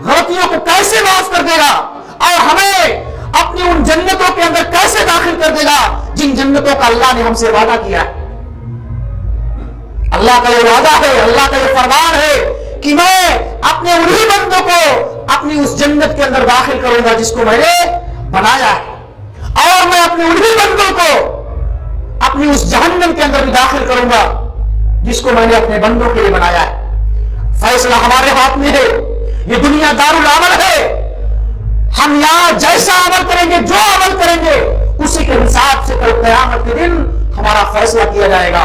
غلطیوں کو کیسے معاف کر دے گا اور ہمیں اپنی ان جنتوں کے اندر کیسے داخل کر دے گا جن جنتوں کا اللہ نے ہم سے وعدہ کیا ہے۔ اللہ کا یہ وعدہ ہے، اللہ کا یہ فرمان ہے کہ میں اپنے انہی بندوں کو اپنی اس جنت کے اندر داخل کروں گا جس کو میں نے بنایا ہے، اور میں اپنے انہی بندوں کو اپنی اس جہنم کے اندر بھی داخل کروں گا جس کو میں نے اپنے بندوں کے لیے بنایا ہے۔ فیصلہ ہمارے ہاتھ میں ہے، یہ دنیا دار العمل ہے، ہم یہاں جیسا عمل کریں گے، جو عمل کریں گے اسی کے حساب سے کل قیامت کے دن ہمارا فیصلہ کیا جائے گا۔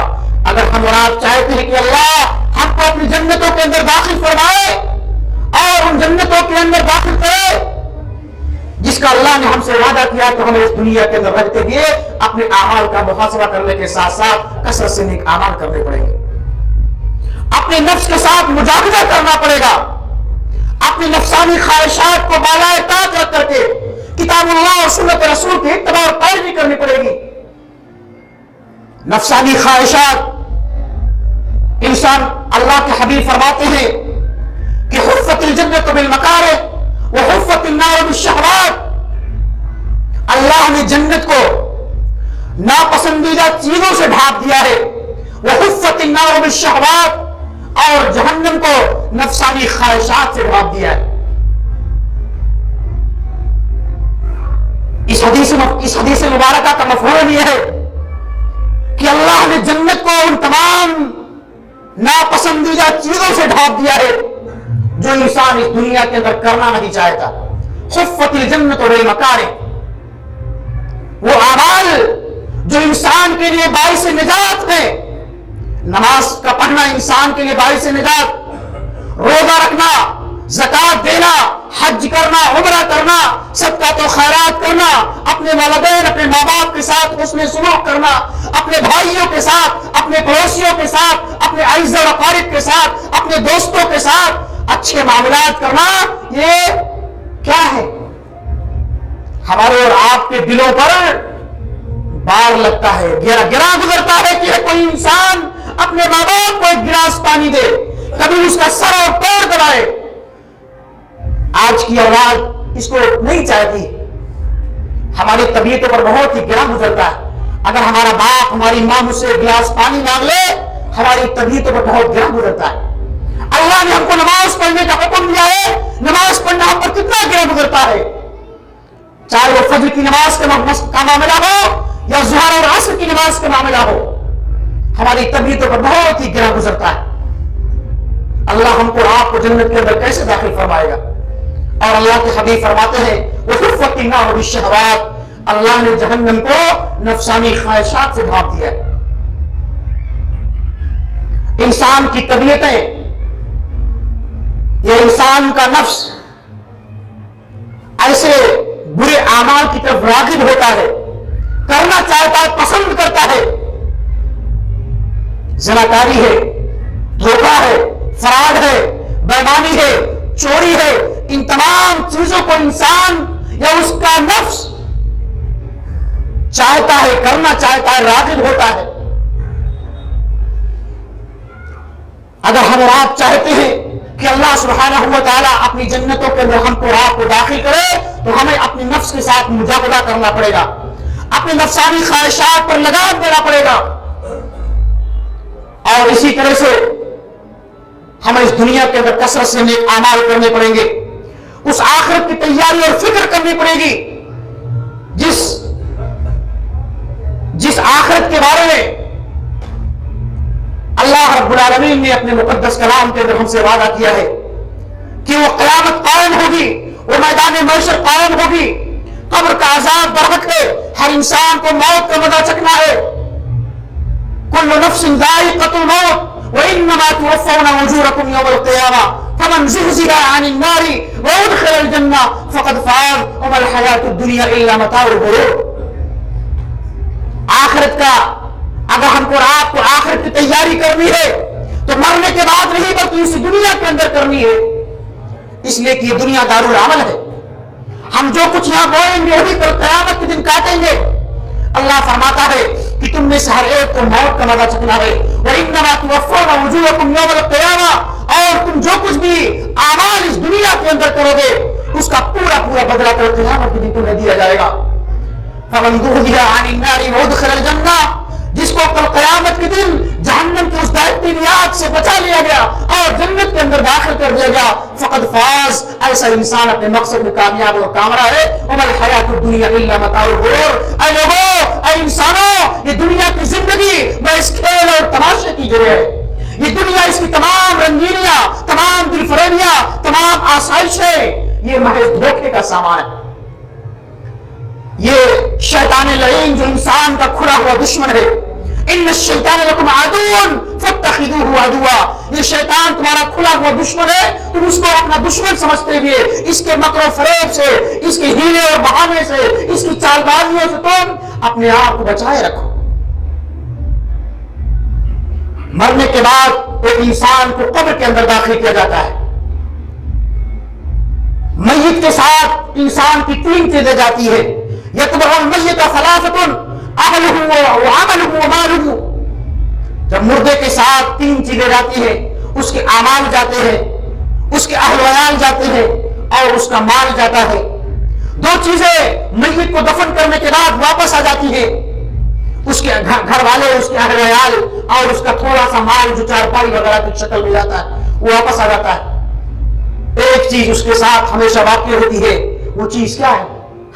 اگر ہم اور آپ چاہتے ہیں کہ اللہ ہم کو اپنی جنتوں کے اندر داخل فرمائے اور ان جنتوں کے اندر داخل کرے جس کا اللہ نے ہم سے وعدہ کیا، تو ہمیں اس دنیا کے اندر رہتے ہوئے اپنے اعمال کا محاسبہ کرنے کے ساتھ ساتھ کثرت سے نیک اعمال کرنے پڑیں گے، اپنے نفس کے ساتھ مجاہدہ کرنا پڑے گا، اپنی نفسانی خواہشات کو بالائے طاق رکھ کر کے کتاب اللہ اور سنت رسول کی اتباع اور پیروی کرنی پڑے گی۔ نفسانی خواہشات، انسان، اللہ کے حبیب فرماتے ہیں کہ حفت الجنت بالمکارہ وحفت النار بالشہوات، اللہ نے جنت کو ناپسندیدہ چیزوں سے ڈھانپ دیا ہے، وحفت النار بالشہوات، اور جہنم کو نفسانی خواہشات سے ڈھانپ دیا ہے۔ اس حدیث مبارکہ کا مفہوم یہ ہے کہ اللہ نے جنت کو ان تمام ناپسندیدہ چیزوں سے ڈھانپ دیا ہے جو انسان اس دنیا کے اندر کرنا نہیں چاہتا۔ حفت الجنت بالمکارہ، وہ اعمال جو انسان کے لیے باعث نجات ہے، نماز کا پڑھنا انسان کے لیے باعث نجات، روزہ رکھنا، زکات دینا، حج کرنا، عمرہ کرنا، صدقات و خیرات کرنا، اپنے والدین، اپنے ماں باپ کے ساتھ حسن سلوک کرنا، اپنے بھائیوں کے ساتھ، اپنے پڑوسیوں کے ساتھ، اپنے اعزاء و اقارب کے ساتھ، اپنے دوستوں کے ساتھ اچھے معاملات کرنا، یہ کیا ہے؟ ہمارے اور آپ کے دلوں پر بار لگتا ہے، گرا گزرتا ہے کہ کوئی انسان اپنے ماں باپ کو ایک گلاس پانی دے، کبھی اس کا سر اور پیر دبائے۔ آج کی اولاد اس کو نہیں چاہتی، ہماری طبیعتوں پر بہت ہی گرا گزرتا ہے۔ اگر ہمارا باپ، ہماری ماں مجھ سے ایک گلاس پانی مانگ لے، ہماری طبیعتوں پر بہت گرا گزرتا ہے۔ اللہ نے ہم کو نماز پڑھنے کا حکم دیا ہے، نماز پڑھنا ہم پر کتنا گرا گزرتا ہے، چاہے وہ فجر کی نماز کا معاملہ ہو یا ظہر اور عصر کی نماز کا معاملہ ہو، ہماری طبیعتوں پر بہت ہی گرا گزرتا ہے۔ اللہ ہم کو آپ کو جنت کے اندر کیسے داخل فرمائے گا؟ اور اللہ کے حبیب فرماتے ہیں وحفت النار بالشہوات، اللہ نے جہنم کو نفسانی خواہشات سے ڈھانپ دیا ہے۔ انسان کی طبیعتیں یا انسان کا نفس ایسے برے اعمال کی طرف راغب ہوتا ہے، کرنا چاہتا ہے، پسند کرتا ہے۔ زناکاری ہے، دھوکہ ہے، فراڈ ہے، بےایمانی ہے، چوری ہے، ان تمام چیزوں کو انسان یا اس کا نفس چاہتا ہے، کرنا چاہتا ہے، راغب ہوتا ہے۔ اگر ہم اور آپ چاہتے ہیں کہ اللہ سبحانہ و تعالیٰ اپنی جنتوں کے اندر ہم کو آپ کو داخل کرے، تو ہمیں اپنے نفس کے ساتھ مجاہدہ کرنا پڑے گا، اپنے نفسانی خواہشات پر لگام دینا پڑے گا، اور اسی طرح سے ہمیں اس دنیا کے اندر کثرت سے نیک اعمال کرنے پڑیں گے، اس آخرت کی تیاری اور فکر کرنی پڑے گی جس آخرت کے بارے میں اللہ رب العالمین نے اپنے مقدس کلام کے اندر ہم سے وعدہ کیا ہے کہ وہ قیامت قائم ہوگی، وہ میدان محشر قائم ہوگی، قبر کا عذاب برحق ہے، ہر انسان کو موت کا مزہ چکھنا ہے۔ کل نفس ذائقۃ الموت وانما توفون اجورکم یوم القیامہ فمن زحزح عن النار وادخل الجنہ فقد فاز وما الحیاۃ الدنیا الا متاع الغرور۔ آخرت کا اگر ہم کو آپ کو آخرت کی تیاری کرنی ہے تو مرنے کے بعد نہیں بلکہ اسی دنیا کے اندر کرنی ہے، اس لیے کہ یہ دنیا دار العمل ہے۔ ہم جو کچھ یہاں بوئیں گے وہی کل قیامت کے دن کاٹیں گے۔ اللہ فرماتا ہے کہ تم میں سے ہر ایک کو موت کا مزہ چکھنا ہے، وَإِنَّمَا تُوَفَّوْنَ أُجُورَكُمْ يَوْمَ الْقِيَامَةِ، اور تم جو کچھ بھی اعمال اس دنیا کے اندر کرو گے اس کا پورا پورا بدلہ کل قیامت کے دن تمہیں دیا جائے گا۔ فَمَنْ زُحْزِحَ عَنِ النَّارِ وَأُدْخِلَ الْجَنَّةَ، جس کو کل قیامت کے دن جہنم کی اس دائرتی آگ سے بچا لیا گیا اور جنت کے اندر داخل کر دیا گیا، فقد فاز، ایسا انسان اپنے مقصد میں کامیاب اور کامرا ہے۔ وَمَا الْحَيَاةُ الدُّنْيَا إِلَّا مَتَاعُ الْغُرُورِ، اے لوگوں، اے انسانوں، یہ دنیا کی زندگی بس کھیل اور تماشے کی جگہ ہے۔ یہ دنیا، اس کی تمام رنگینیاں، تمام دل فریبیاں، تمام آسائشیں، یہ محض دھوکے کا سامان ہے۔ یہ شیطان لعین جو انسان کا کھلا ہوا دشمن ہے، ان الشیطان لکم عدو فاتخذوہ عدوا، یہ شیطان تمہارا کھلا ہوا دشمن ہے، تم اس کو اپنا دشمن سمجھتے ہوئے اس کے مکر و فریب سے، اس کے ہیلے اور بہانے سے، اس کی چال بازیوں سے تم اپنے آپ کو بچائے رکھو۔ مرنے کے بعد ایک انسان کو قبر کے اندر داخل کیا جاتا ہے، میت کے ساتھ انسان کی تین چیزیں جاتی ہے، یتبع المیت ثلاثۃ اہلہ وعملہ ومالہ، جب مردے کے ساتھ تین چیزیں جاتی ہیں، اس کے اعمال جاتے ہیں، اس کے اہل ویال جاتے ہیں اور اس کا مال جاتا ہے۔ دو چیزیں میت کو دفن کرنے کے بعد واپس آ جاتی ہیں، اس کے گھر والے، اس کے اہل ویال اور اس کا تھوڑا سا مال جو چارپائی وغیرہ کی شکل میں جاتا ہے وہ واپس آ جاتا ہے۔ ایک چیز اس کے ساتھ ہمیشہ واقع ہوتی ہے، وہ چیز کیا ہے؟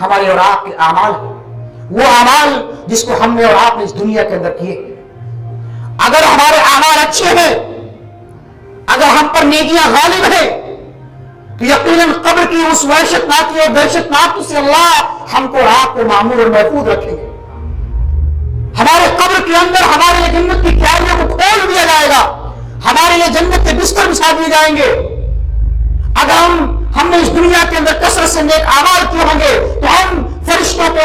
ہمارے اور آپ کے اعمال، وہ اعمال جس کو ہم نے اور آپ نے اس دنیا کے اندر کیے۔ اگر ہمارے اعمال اچھے ہیں، اگر ہم پر نیکیاں غالب ہیں، تو یقیناً قبر کی اس وحشتناکی اور دہشتناکی سے اللہ ہم کو اور آپ کو معمور اور محفوظ رکھیں گے۔ ہمارے قبر کے اندر ہمارے لیے جنت کی کیاریوں کو کھول دیا جائے گا، ہمارے لیے جنت کے بستر بچھا دیے جائیں گے۔ اگر ہم نے اس دنیا کے اندر کثرت سے نیک اعمال کیے ہوں گے تو ہم فرشتوں کو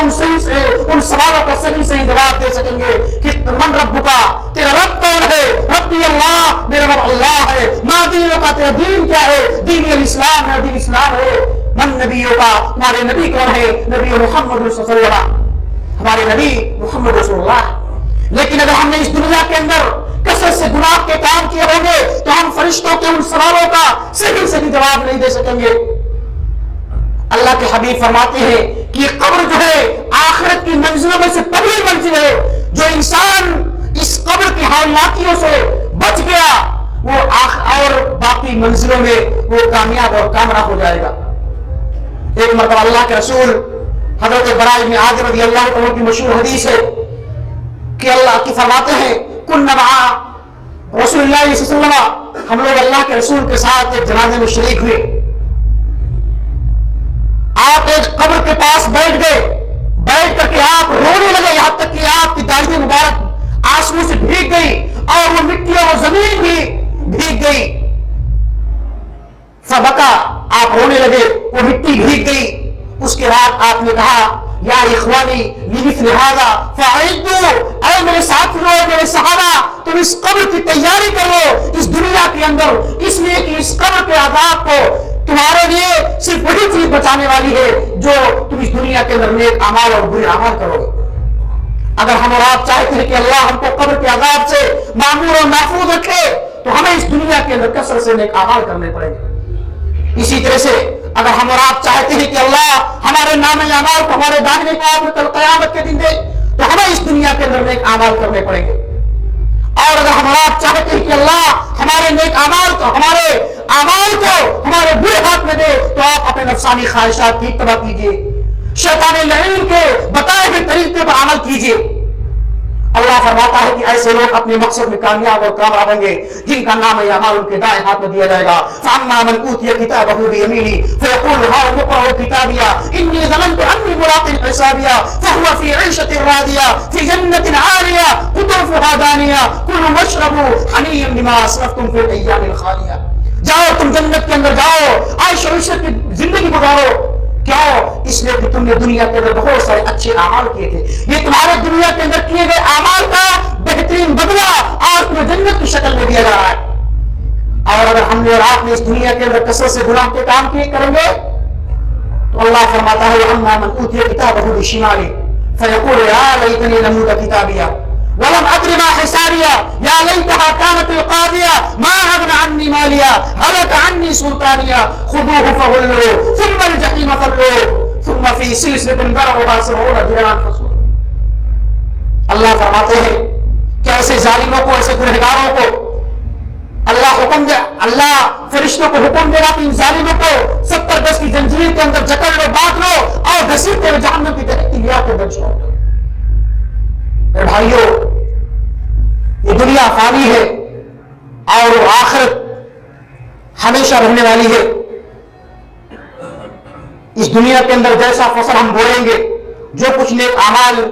ان سوالوں کا صحیح جواب دے سکیں گے کہ من رب کا، تیرا رب کون ہے؟ ربی اللہ، میرا رب اللہ ہے۔ ما دینوں کا، تیرا دین کیا ہے؟ دین الاسلام ہے، دین اسلام ہے۔ من نبیوں کا، ہمارے نبی کون ہے؟ نبی محمد صلی اللہ علیہ وسلم، ہمارے نبی محمد رسول اللہ۔ لیکن اگر ہم نے اس دنیا کے اندر کثرت سے گناہ کے کام کیے ہوں گے تو ہم فرشتوں کے ان سوالوں کا صحیح جواب نہیں دے سکیں گے۔ اللہ کے حبیب فرماتے ہیں کہ یہ قبر جو ہے آخرت کی منزلوں میں سے پہلی منزل ہے، جو انسان اس قبر کی ہولناکیوں سے بچ گیا وہ اور باقی منزلوں میں وہ کامیاب اور کامرا ہو جائے گا۔ ایک مرتبہ اللہ کے رسول حضرت براء بن عازب رضی اللہ عنہ کی مشہور حدیث ہے کہ اللہ کی فرماتے ہیں کنا مع رسول اللہ صلی اللہ علیہ وسلم، ہم لوگ اللہ کے رسول کے ساتھ ایک جنازے میں شریک ہوئے، آپ ایک قبر کے پاس بیٹھ گئے، بیٹھ کر کے آپ رونے لگے، یہاں تک کہ آپ کی داڑھی مبارک آنسو سے بھیگ گئی اور وہ مٹی اور زمین بھی بھیگ گئی۔ فبکا، آپ رونے لگے، وہ مٹی بھیگ گئی۔ اس کے بعد آپ نے کہا یا اخوانی لمثل هذا فاعدوا، اے میرے ساتھیوں، میرے صحابہ، تم اس قبر کی تیاری کرو اس دنیا کے اندر، اس لیے کہ اس قبر کے عذاب کو تمہارے لیے صرف وہی چیز بچانے والی ہے جو تم اس دنیا کے اندر نیک اعمال اور برے اعمال کرو گے۔ اگر ہم اور آپ چاہتے ہیں کہ اللہ ہم کو قبر کے عذاب سے معمور اور محفوظ رکھے تو ہمیں اس دنیا کے اندر کثرت سے نیک اعمال کرنے پڑیں گے۔ اسی طرح سے اگر ہم اور آپ چاہتے ہیں کہ اللہ ہمارے نام اعمال کو ہمارے داہنے پاؤں میں کل قیامت کے دن دے تو ہمیں اس دنیا کے اندر نیک اعمال کرنے پڑیں گے۔ اور اگر ہم اور آپ چاہتے ہیں کہ اللہ ہمارے نیک اعمال کو، ہمارے اعمال کو ہمارے برے ہاتھ میں دے تو آپ اپنے نفسانی خواہشات کی اتباع کیجیے، شیطان لعین کے بتائے ہوئے طریقے پر عمل کیجیے۔ اللہ فرماتا ہے کہ ایسے لوگ اپنے مقصد میں کامیاب اور کامیاب ہوں گے جن کا نام اعمال ان کے دائیں ہاتھ میں دیا جائے گا۔ فاما من اوتی کتابه بيمينه فيقول هاؤم اقرءوا كتابيه اني ظننت اني ملاق حسابيه فهو في عيشة راضية في جنة عالية قطوفها دانية كلوا واشربوا حنيا بما اسرفتم في الايام الخالية۔ جاؤ تم جنت کے اندر جاؤ، عیش و عشرت کی زندگی گزارو۔ کیوں؟ اس لیے کہ تم نے دنیا کے اندر بہت سارے اچھے اعمال کیے تھے، یہ تمہارے دنیا کے اندر کیے گئے اعمال کا بہترین بدلہ آج تمہیں جنت کی شکل میں دیا جا رہا ہے۔ اور اگر ہم نے اور آپ نے اس دنیا کے اندر کثرت سے گناہ کے کام کیے کریں گے تو اللہ فرماتا ہے وَأَمَّا مَنْ أُوتِيَ كِتَابَهُ بِشِمَالِهِ فيقول يا ليتني لم اوت كتابيا ولم ادر ما حسابيا يا ليتها كانت القاضية ما اغنى عني ماليا هلك عني سلطانيا خذوه فغلوه ثم الجحيم صلوه ثم في سلسلة ذرعها 70 ذراعا فاسلكوه. اللہ فرماتے ہیں کہ ایسے ظالموں کو، ایسے گنہگاروں کو اللہ حکم دے، اللہ فرشتوں کو حکم دے رہا کہ ان ظالموں کو 70 گز کی زنجیر کے اندر جکڑ لو، باندھ لو اور گھسیٹتے ہوئے جہنم کی درختی لیا کو بچ چھوڑ دو. میرے بھائیو، یہ دنیا فانی ہے اور آخرت ہمیشہ رہنے والی ہے. اس دنیا کے اندر جیسا فصل ہم بولیں گے، جو کچھ نیک اعمال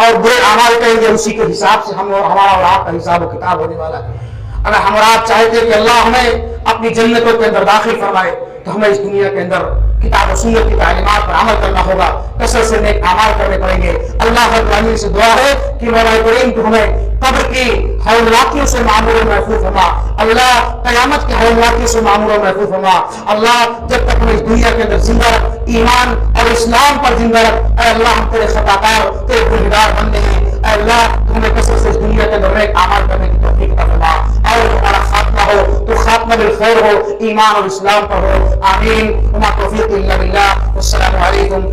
اور برے اعمال کریں گے، اسی کے حساب سے ہم اور ہمارا اور آپ کا حساب و کتاب ہونے والا ہے. اگر ہم اور آپ چاہتے کہ اللہ ہمیں اپنی جنتوں کے اندر داخل فرمائے تو ہمیں اس دنیا کے اندر کتاب و سنت کی تعلیمات پر عمل کرنا ہوگا، کثرت سے نیک اعمال کرنے پڑیں گے. اللہ رب العالمین سے دعا ہے کہ مولا کریم تو ہمیں قبر کی ہولناکیوں سے معمور و محفوظ فرما، اللہ قیامت کی ہولناکیوں سے معمور و محفوظ فرما. اللہ جب تک ہمیں اس دنیا کے اندر زندہ رکھ، ایمان اور اسلام پر زندہ رکھ. اے اللہ ہم تیرے خطاکار، تیرے گنہگار بندے ہیں. اے اللہ ہمیں کثرت سے اس دنیا کے اندر نیک اعمال کرنے کی توفیق عطا فرما، اور ہمارا خاتمہ ہو تو خاتمہ بالخیر ہو، ایمان اور اسلام پر ہو. آمین. وما توفیق الا باللہ. والسلام علیکم